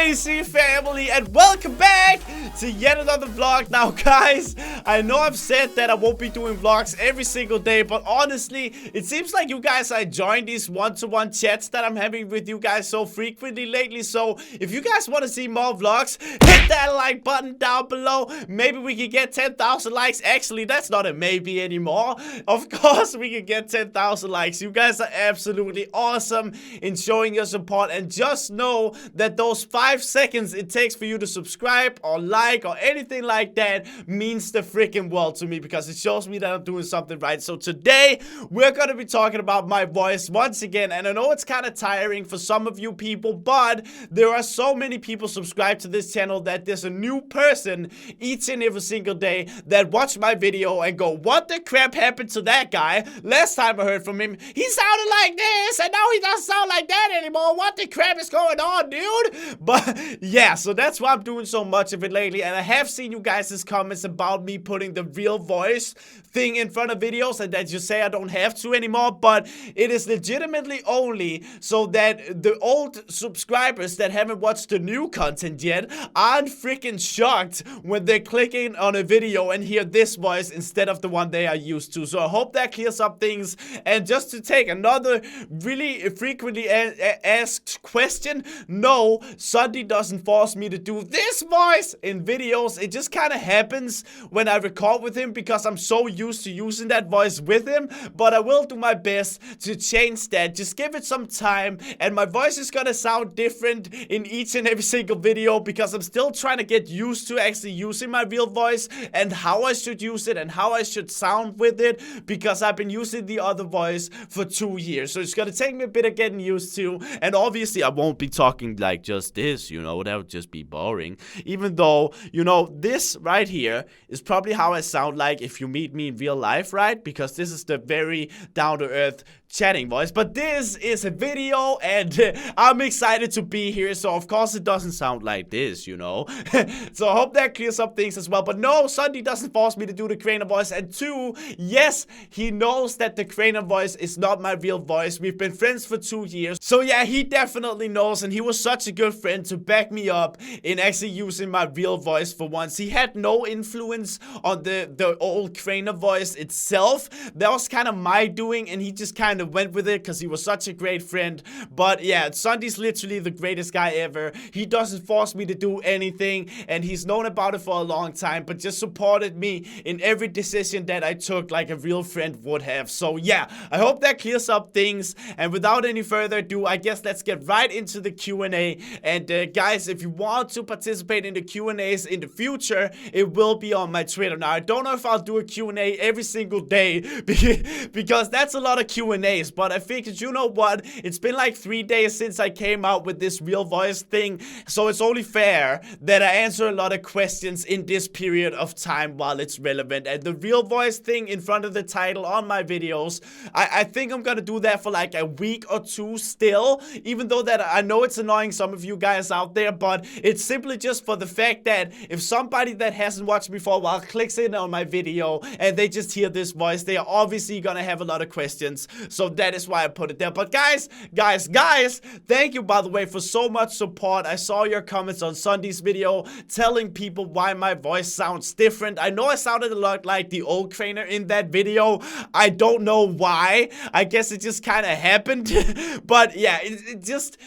crazy family, and welcome back to yet another vlog. Now guys, I know I've said that I won't be doing vlogs every single day, but honestly it seems like you guys are enjoying these one-to-one chats that I'm having with you guys so frequently lately. So if you guys want to see more vlogs, hit that like button down below. Maybe we can get 10,000 likes. Actually, that's not a maybe anymore. Of course we can get 10,000 likes. You guys are absolutely awesome in showing your support, and just know that those 5 seconds it takes for you to subscribe or like or anything like that means the freaking world to me, because it shows me that I'm doing something right. So today we're going to be talking about my voice once again, and I know it's kind of tiring for some of you people, but there are so many people subscribed to this channel that there's a new person each and every single day that watch my video and go, what the crap happened to that guy? Last time I heard from him, he sounded like this, and now he doesn't sound like that anymore. What the crap is going on, dude? But yeah, so that's why I'm doing so much of it lately, and I have seen you guys' comments about me putting the real voice thing in front of videos, and that you say I don't have to anymore, but it is legitimately only so that the old subscribers that haven't watched the new content yet aren't freaking shocked when they're clicking on a video and hear this voice instead of the one they are used to. So I hope that clears up things. And just to take another really frequently asked question, no, Sunday doesn't force me to do this voice in videos. It just kind of happens when I record with him because I'm so used to using that voice with him. But I will do my best to change that. Just give it some time, and my voice is gonna sound different in each and every single video because I'm still trying to get used to actually using my real voice and how I should use it and how I should sound with it, because I've been using the other voice for 2 years. So it's gonna take me a bit of getting used to, and obviously I won't be talking like just this, you know, that would just be boring. Even though, you know, this right here is probably how I sound like if you meet me in real life, right? Because this is the very down-to-earth chatting voice, but this is a video and I'm excited to be here, so of course it doesn't sound like this, you know. So I hope that clears up things as well. But no, Sunday doesn't force me to do the Crainer voice, and 2, yes, he knows that the Crainer voice is not my real voice. We've been friends for 2 years, so yeah, he definitely knows, and he was such a good friend to back me up in actually using my real voice for once. He had no influence on the old Crainer voice itself. That was kind of my doing, and he just kind of went with it because he was such a great friend. But yeah, Sunday's literally the greatest guy ever. He doesn't force me to do anything, and he's known about it for a long time, but just supported me in every decision that I took like a real friend would have. So yeah, I hope that clears up things, and without any further ado, I guess let's get right into the Q&A. And guys, if you want to participate in the Q&As in the future, it will be on my Twitter. Now, I don't know if I'll do a Q&A every single day because that's a lot of Q&As, but I figured, you know what, it's been like 3 days since I came out with this real voice thing, so it's only fair that I answer a lot of questions in this period of time while it's relevant. And the real voice thing in front of the title on my videos, I think I'm gonna do that for like a week or 2 still, even though that I know it's annoying some of you guys out there, but it's simply just for the fact that if somebody that hasn't watched me for a while clicks in on my video and they just hear this voice, they are obviously gonna have a lot of questions. So that is why I put it there. But guys, thank you, by the way, for so much support. I saw your comments on Sunday's video telling people why my voice sounds different. I know I sounded a lot like the old Crainer in that video. I don't know why. I guess it just kind of happened. But yeah, just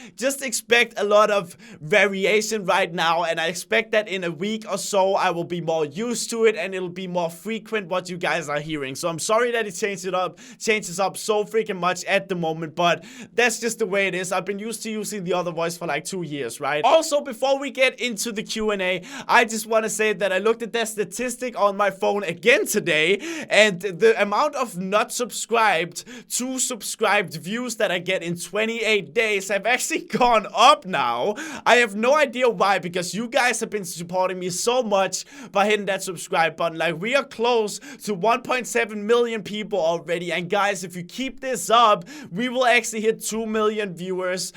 expect a lot of variation right now, and I expect that in a week or so I will be more used to it and it'll be more frequent what you guys are hearing. So I'm sorry that it changes up so freaking much at the moment, but that's just the way it is. I've been used to using the other voice for like 2 years, right? Also, before we get into the Q&A, I just want to say that I looked at that statistic on my phone again today, and the amount of not subscribed to subscribed views that I get in 28 days have actually gone up now. I have no idea why, because you guys have been supporting me so much by hitting that subscribe button. Like, we are close to 1.7 million people already, and guys, if you keep this this up, we will actually hit 2 million viewers,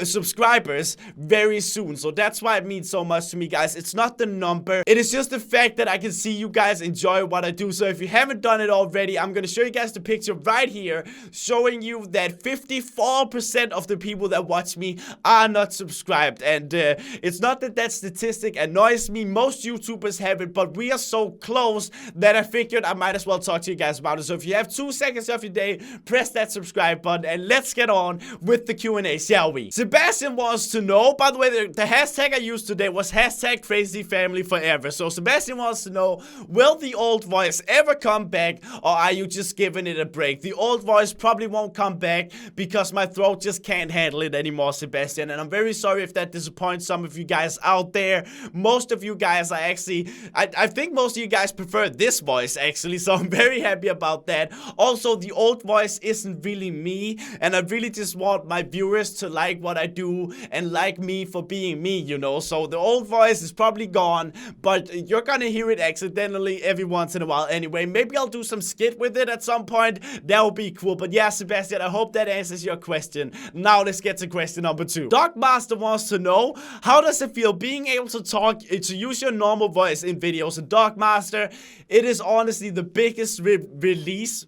subscribers very soon. So that's why it means so much to me, guys. It's not the number. It is just the fact that I can see you guys enjoy what I do. So if you haven't done it already, I'm going to show you guys the picture right here showing you that 54% of the people that watch me are not subscribed. And it's not that statistic annoys me. Most YouTubers have it, but we are so close that I figured I might as well talk to you guys about it. So if you have 2 seconds of your day, press that subscribe button and let's get on with the Q&A, shall we? Sebastian wants to know, by the way, the hashtag I used today was hashtag #CrazyFamilyForever. So Sebastian wants to know, will the old voice ever come back, or are you just giving it a break? The old voice probably won't come back because my throat just can't handle it anymore, Sebastian, and I'm very sorry if that disappoints some of you guys out there. Most of you guys are actually, I think most of you guys prefer this voice actually, so I'm very happy about that. Also, the old voice isn't really me, and I really just want my viewers to like what I do and like me for being me, you know. So the old voice is probably gone, but you're gonna hear it accidentally every once in a while anyway. Maybe I'll do some skit with it at some point. That would be cool. But yeah, Sebastian, I hope that answers your question. Now let's get to question number 2. Dogmaster wants to know, how does it feel being able to talk, to use your normal voice in videos? And Dogmaster, it is honestly the biggest relief.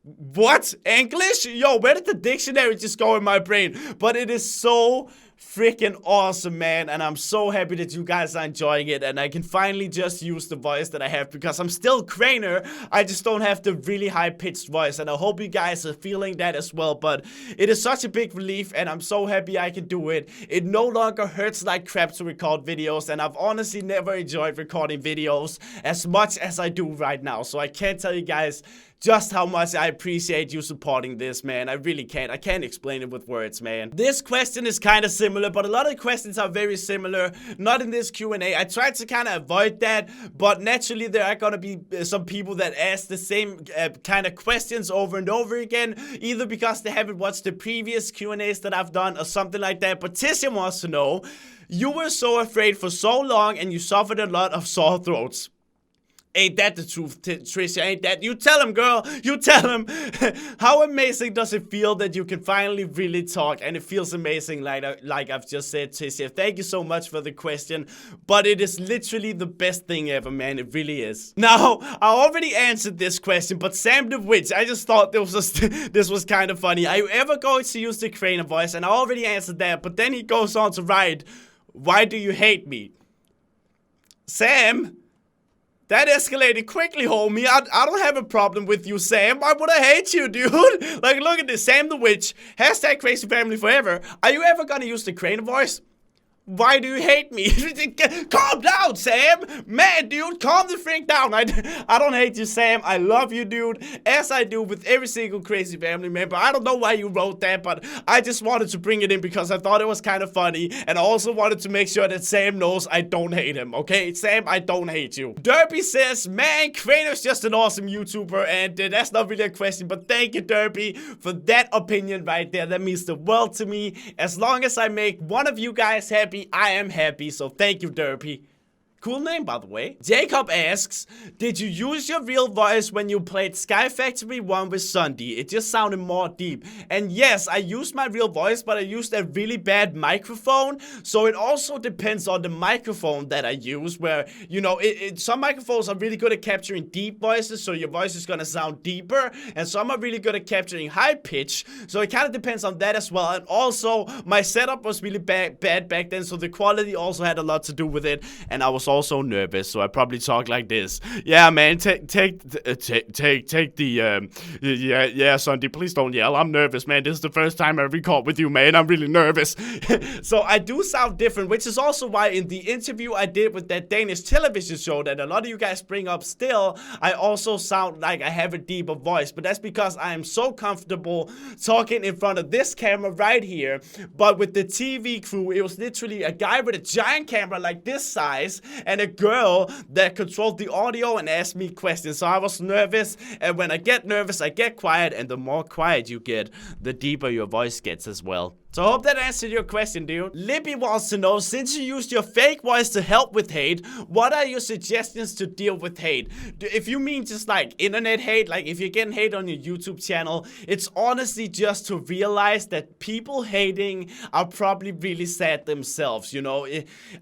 What? English? Yo, where did the dictionary just go in my brain? But it is so freaking awesome, man, and I'm so happy that you guys are enjoying it, and I can finally just use the voice that I have, because I'm still Crainer. I just don't have the really high-pitched voice, and I hope you guys are feeling that as well. But it is such a big relief, and I'm so happy I can do it. It no longer hurts like crap to record videos, and I've honestly never enjoyed recording videos as much as I do right now. So I can't tell you guys just how much I appreciate you supporting this, man. I really can't. I can't explain it with words, man. This question is kind of similar, but a lot of the questions are very similar. Not in this Q&A. I tried to kind of avoid that, but naturally there are gonna be some people that ask the same kind of questions over and over again, either because they haven't watched the previous Q&As that I've done or something like that. But Tisha wants to know, you were so afraid for so long and you suffered a lot of sore throats. Ain't that the truth, Tricia? Ain't that? You tell him, girl. You tell him. How amazing does it feel that you can finally really talk? And it feels amazing, like I've just said, Tricia. Thank you so much for the question. But it is literally the best thing ever, man. It really is. Now, I already answered this question, but Sam the Witch, I just thought this was kind of funny. Are you ever going to use the Crainer voice? And I already answered that, but then he goes on to write, why do you hate me? Sam? That escalated quickly, homie. I don't have a problem with you, Sam. Why would I hate you, dude? Like, look at this. Sam the Witch. Hashtag #CrazyFamilyForever. Are you ever gonna use the Crainer voice? Why do you hate me? Calm down, Sam. Man, dude, calm the freak down. I don't hate you, Sam. I love you, dude. As I do with every single Crazy Family member. I don't know why you wrote that, but I just wanted to bring it in because I thought it was kind of funny. And I also wanted to make sure that Sam knows I don't hate him, okay? Sam, I don't hate you. Derpy says, man, Crainer's just an awesome YouTuber. And that's not really a question, but thank you, Derpy, for that opinion right there. That means the world to me. As long as I make one of you guys happy, I am happy, so thank you, Derpy. Cool name, by the way. Jacob asks, did you use your real voice when you played Sky Factory 1 with Sunday? It just sounded more deep. And yes, I used my real voice, but I used a really bad microphone. So it also depends on the microphone that I use, where, you know, some microphones are really good at capturing deep voices, so your voice is gonna sound deeper. And some are really good at capturing high pitch. So it kind of depends on that as well. And also, my setup was really bad back then, so the quality also had a lot to do with it. And I was also nervous, so I probably talk like this. Yeah, man, take the yeah, Sunday, please don't yell. I'm nervous, man. This is the first time I record with you, man. I'm really nervous. So I do sound different, which is also why in the interview I did with that Danish television show that a lot of you guys bring up still, I also sound like I have a deeper voice, but that's because I am so comfortable talking in front of this camera right here. But with the TV crew, it was literally a guy with a giant camera like this size and a girl that controlled the audio and asked me questions. So I was nervous, and when I get nervous, I get quiet, and the more quiet you get, the deeper your voice gets as well. So I hope that answered your question, dude. Libby wants to know, since you used your fake voice to help with hate, what are your suggestions to deal with hate? If you mean just like internet hate, like if you're getting hate on your YouTube channel, it's honestly just to realize that people hating are probably really sad themselves, you know?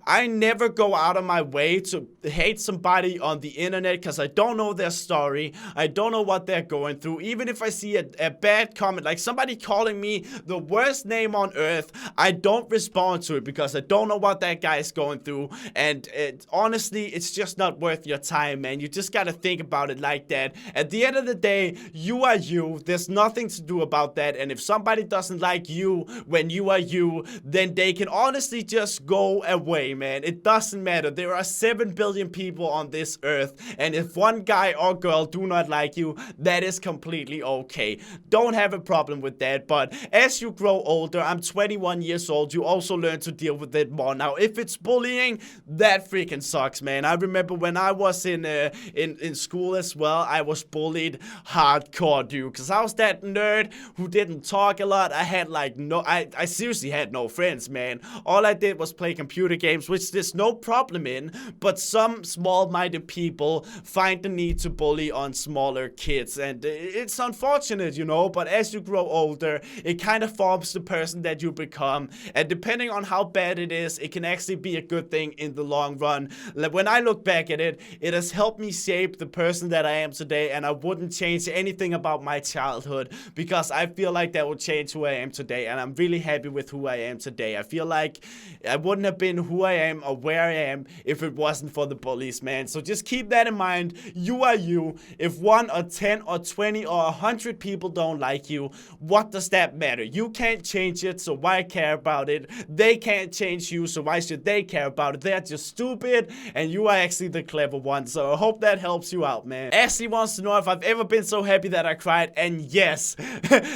I never go out of my way to hate somebody on the internet because I don't know their story. I don't know what they're going through. Even if I see a bad comment, like somebody calling me the worst name on earth, I don't respond to it because I don't know what that guy is going through. And honestly, it's just not worth your time, man. You just gotta think about it like that. At the end of the day, you are you. There's nothing to do about that. And if somebody doesn't like you when you are you, then they can honestly just go away, man. It doesn't matter. There are 7 billion people on this earth, and if one guy or girl do not like you, that is completely okay. Don't have a problem with that. But as you grow older, I'm 21 years old, you also learn to deal with it more. Now, if it's bullying, that freaking sucks, man. I remember when I was in school as well, I was bullied hardcore, dude, because I was that nerd who didn't talk a lot. I had like I seriously had no friends, man. All I did was play computer games, which there's no problem in, but some small-minded people find the need to bully on smaller kids, and it's unfortunate, you know, but as you grow older, it kind of forms the person that you become, and depending on how bad it is, it can actually be a good thing in the long run. Like, when I look back at it, it has helped me shape the person that I am today, and I wouldn't change anything about my childhood because I feel like that would change who I am today, and I'm really happy with who I am today. I feel like I wouldn't have been who I am or where I am if it wasn't for the bullies, man. So just keep that in mind. You are you. If 1 or 10 or 20 or 100 people don't like you, what does that matter? You can't change it, so why care about it? They can't change you, so why should they care about it? They're just stupid, and you are actually the clever one. So I hope that helps you out, man. Ashley wants to know if I've ever been so happy that I cried, and yes,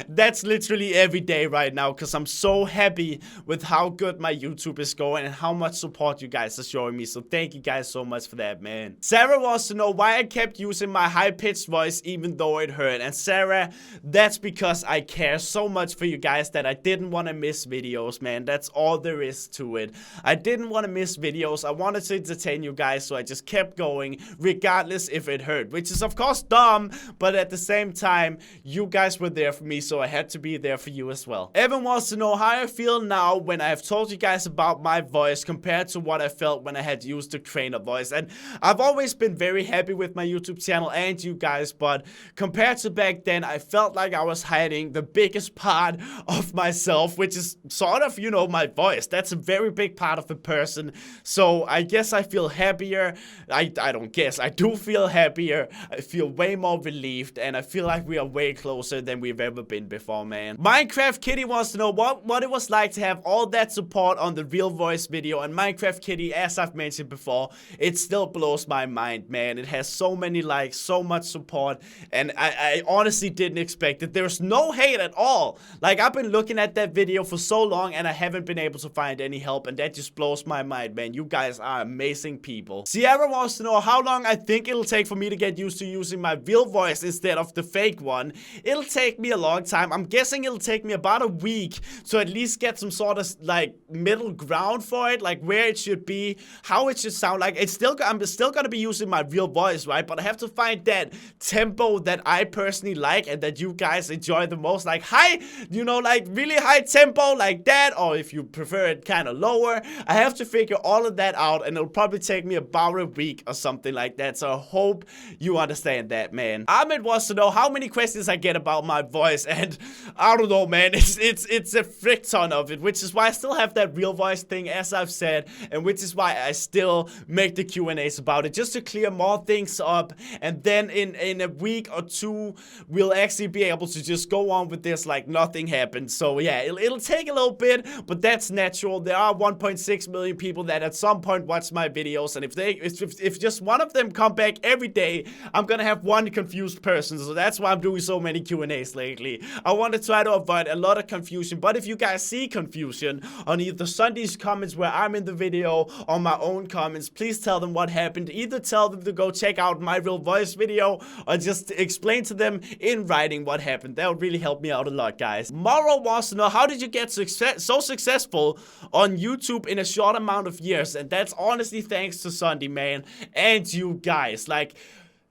that's literally every day right now because I'm so happy with how good my YouTube is going and how much support you guys are showing me. So thank you guys so much for that, man. Sarah wants to know why I kept using my high-pitched voice even though it hurt. And Sarah, that's because I care so much for you guys that I didn't want to miss videos, man. That's all there is to it. I didn't want to miss videos. I wanted to entertain you guys, so I just kept going regardless if it hurt, which is of course dumb, but at the same time, you guys were there for me, so I had to be there for you as well. Evan wants to know how I feel now when I have told you guys about my voice compared to what I felt when I had used the Crainer voice. And I've always been very happy with my YouTube channel and you guys, but compared to back then, I felt like I was hiding the biggest part of myself, which is sort of, you know, my voice. That's a very big part of the person. So I guess I feel happier. I don't guess. I do feel happier. I feel way more relieved, and I feel like we are way closer than we've ever been before, man. Minecraft Kitty wants to know what it was like to have all that support on the real voice video. And Minecraft Kitty, as I've mentioned before, it still blows my mind, man. It has so many likes, so much support, and I honestly didn't expect it. There's no hate at all. Like, I've been looking at that video for so long and I haven't been able to find any help, and that just blows my mind, man. You guys are amazing people. Sierra wants to know how long I think it'll take for me to get used to using my real voice instead of the fake one. It'll take me a long time. I'm guessing it'll take me about a week to at least get some sort of like middle ground for it, like where it should be, how it should sound like. I'm still gonna be using my real voice, right? But I have to find that tempo that I personally like and that you guys enjoy the most. Like high, you know, like really high tempo like that, or if you prefer it kind of lower. I have to figure all of that out, and it'll probably take me about a week or something like that. So I hope you understand that, man. Ahmed wants to know how many questions I get about my voice, and I don't know, man. It's a frick ton of it, which is why I still have that real voice thing, as I've said, and which is why I still make the Q&As about it, just to clear more things up. And then in a week or two, we'll actually be able to just go on with this like nothing happened. So yeah, it'll take a little bit, but that's natural. There are 1.6 million people that at some point watch my videos, and if just one of them come back every day, I'm gonna have one confused person. So that's why I'm doing so many Q&As lately. I want to try to avoid a lot of confusion, but if you guys see confusion on either Sunday's comments where I'm in the video or my own comments, please tell them what happened. Either tell them to go check out my real voice video or just explain to them in writing what happened. That would really help me out a lot, guys. Morrow wants to know, how how did you get so successful on YouTube in a short amount of years? And that's honestly thanks to Sunday, man, and you guys. Like,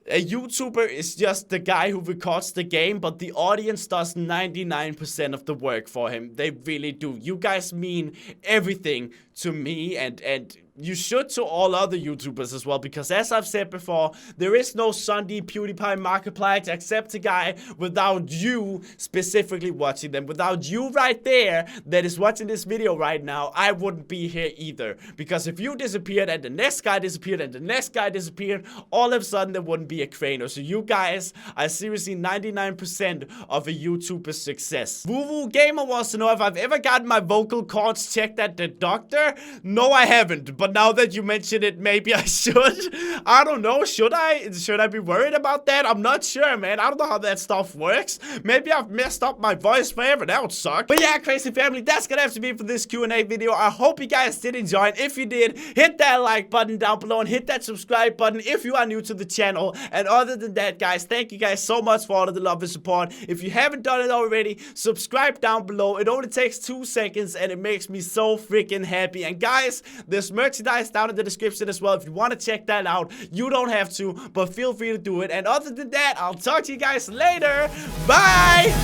a YouTuber is just the guy who records the game, but the audience does 99% of the work for him. They really do. You guys mean everything to me, and you should to all other YouTubers as well, because as I've said before, there is no Sunday, PewDiePie, Markiplier, Axtasia without you specifically watching them. Without you right there that is watching this video right now, I wouldn't be here either. Because if you disappeared and the next guy disappeared and the next guy disappeared, all of a sudden there wouldn't be a Crainer. So you guys are seriously 99% of a YouTuber's success. Woo Woo Gamer wants to know if I've ever gotten my vocal cords checked at the doctor. No, I haven't, but now that you mention it, maybe I should. I don't know. Should I? Should I be worried about that? I'm not sure, man. I don't know how that stuff works. Maybe I've messed up my voice forever. That would suck. But yeah, crazy family, that's gonna have to be for this Q&A video. I hope you guys did enjoy it. If you did, hit that like button down below and hit that subscribe button if you are new to the channel. And other than that, guys, thank you guys so much for all of the love and support. If you haven't done it already, subscribe down below. It only takes 2 seconds and it makes me so freaking happy. And guys, there's merchandise down in the description as well. If you want to check that out, you don't have to, but feel free to do it. And other than that, I'll talk to you guys later. Bye!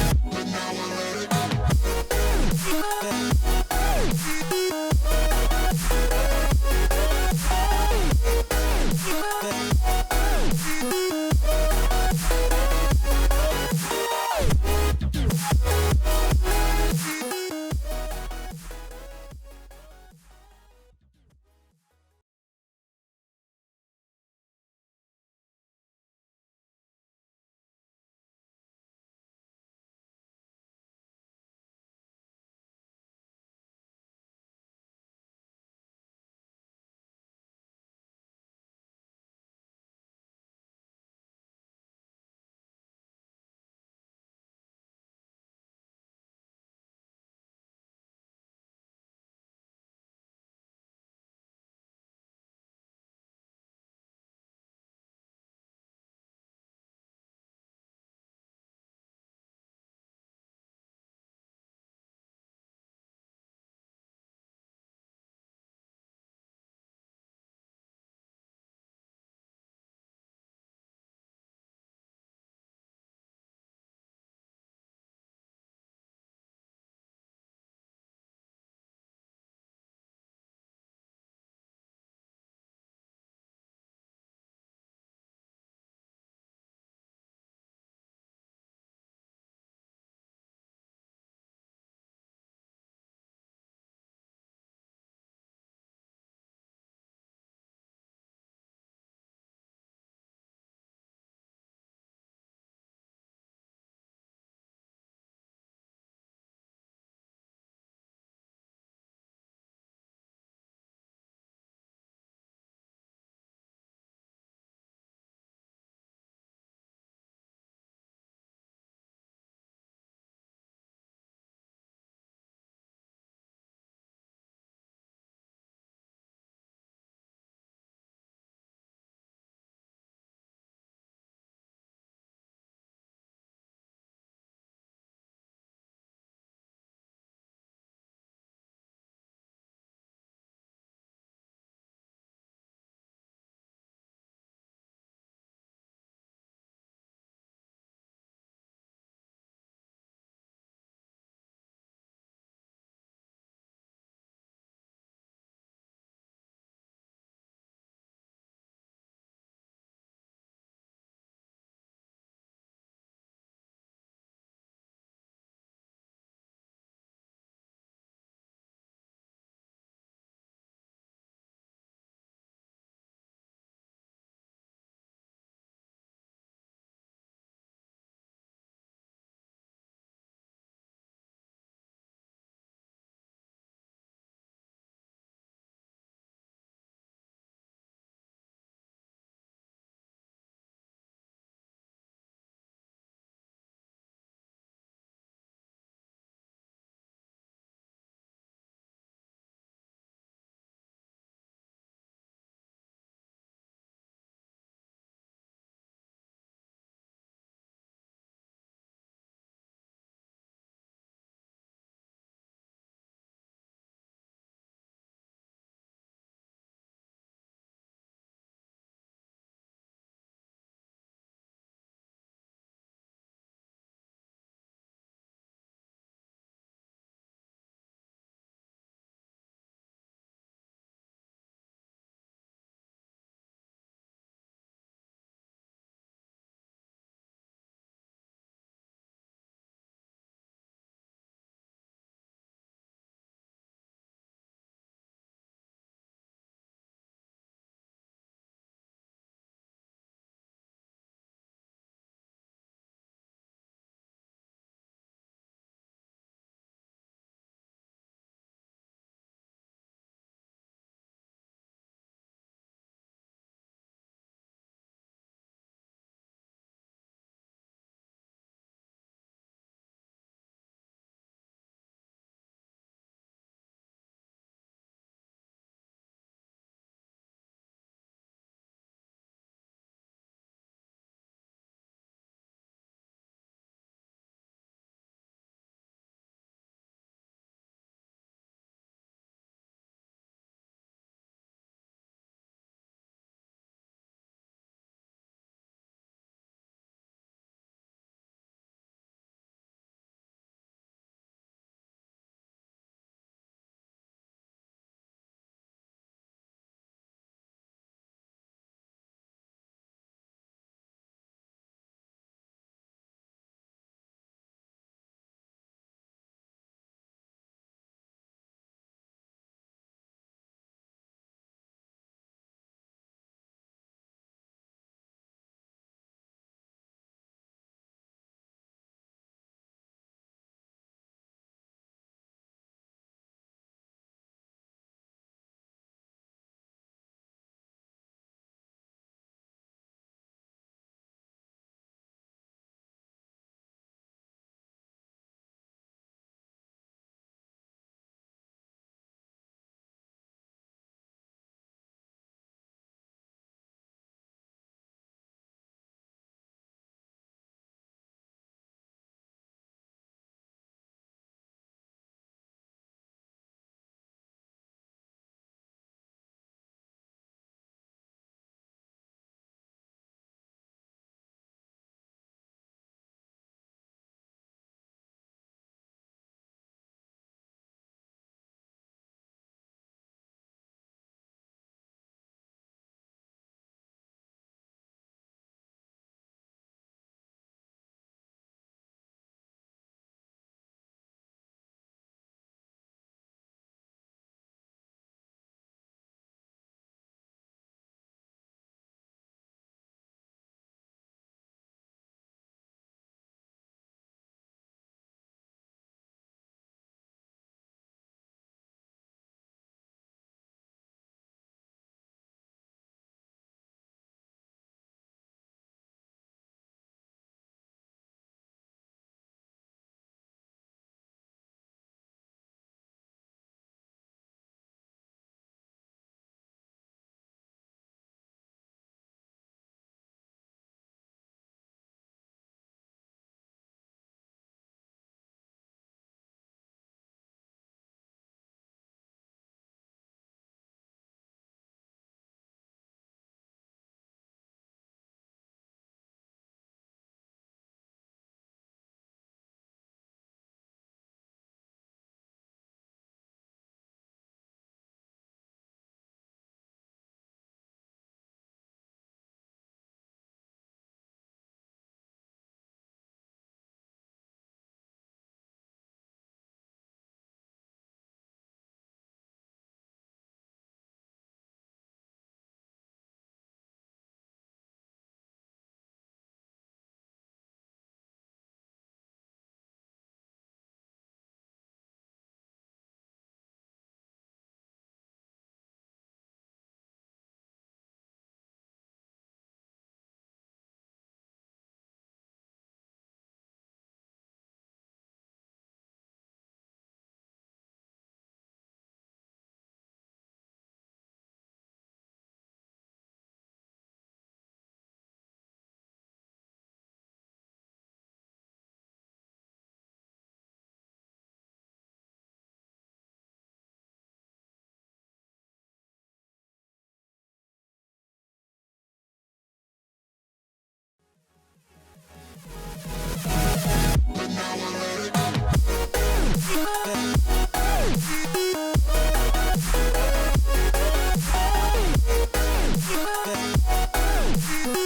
Bye.